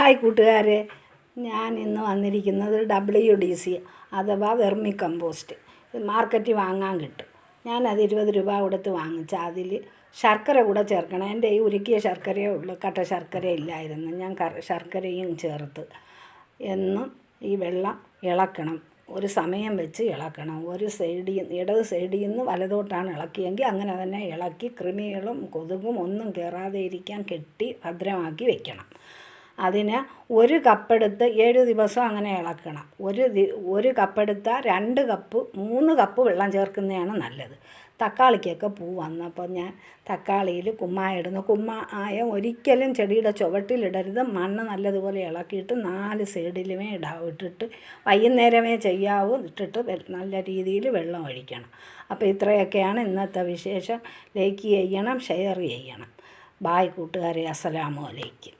Hi കൂട്ടുകാരെ, ഞാൻ ഇന്ന് വന്നിരിക്കുന്നത് WDC അഥവാ വെർമി കമ്പോസ്റ്റ്. ഇത് മാർക്കറ്റിൽ വാങ്ങാൻ കിട്ടും. ഞാനത് 20 രൂപ കൊടുത്ത് വാങ്ങിച്ച. അതിൽ ശർക്കര കൂടെ ചേർക്കണം. എൻ്റെ ഈ ഉരുക്കിയ ശർക്കരയേ ഉള്ളൂ, കട്ട ശർക്കര ഇല്ലായിരുന്നു. ഞാൻ ശർക്കരയും ചേർത്ത് എന്നും ഈ വെള്ളം ഇളക്കണം. ഒരു സമയം വെച്ച് ഇളക്കണം. ഇടത് സൈഡിൽ നിന്ന് വലതോട്ടാണ് ഇളക്കിയെങ്കിൽ അങ്ങനെ തന്നെ ഇളക്കി കൃമികളും കൊതുകും ഒന്നും കയറാതെ ഇരിക്കാൻ കെട്ടി ഭദ്രമാക്കി വെക്കണം. അതിന് 1 കപ്പെടുത്ത് 7 ദിവസം അങ്ങനെ ഇളക്കണം. ഒരു കപ്പെടുത്താൽ 2 കപ്പ് 3 കപ്പ് വെള്ളം ചേർക്കുന്നതാണ് നല്ലത്. തക്കാളിക്കൊക്കെ പൂ വന്നപ്പോൾ ഞാൻ തക്കാളിയിൽ കുമ്മായ ഇടുന്നു. കുമ്മായം ഒരിക്കലും ചെടിയുടെ ചുവട്ടിലിടരുത്. മണ്ണ് നല്ലതുപോലെ ഇളക്കിയിട്ട് 4 സൈഡിലുമേ ഇട്ടിട്ട് വൈകുന്നേരമേ ചെയ്യാവൂ. ഇട്ടിട്ട് നല്ല രീതിയിൽ വെള്ളം ഒഴിക്കണം. അപ്പോൾ ഇത്രയൊക്കെയാണ് ഇന്നത്തെ വിശേഷം. ലൈക്ക് ചെയ്യണം, ഷെയർ ചെയ്യണം. ബായ് കൂട്ടുകാരെ, അസ്സലാമു അലൈക്കും.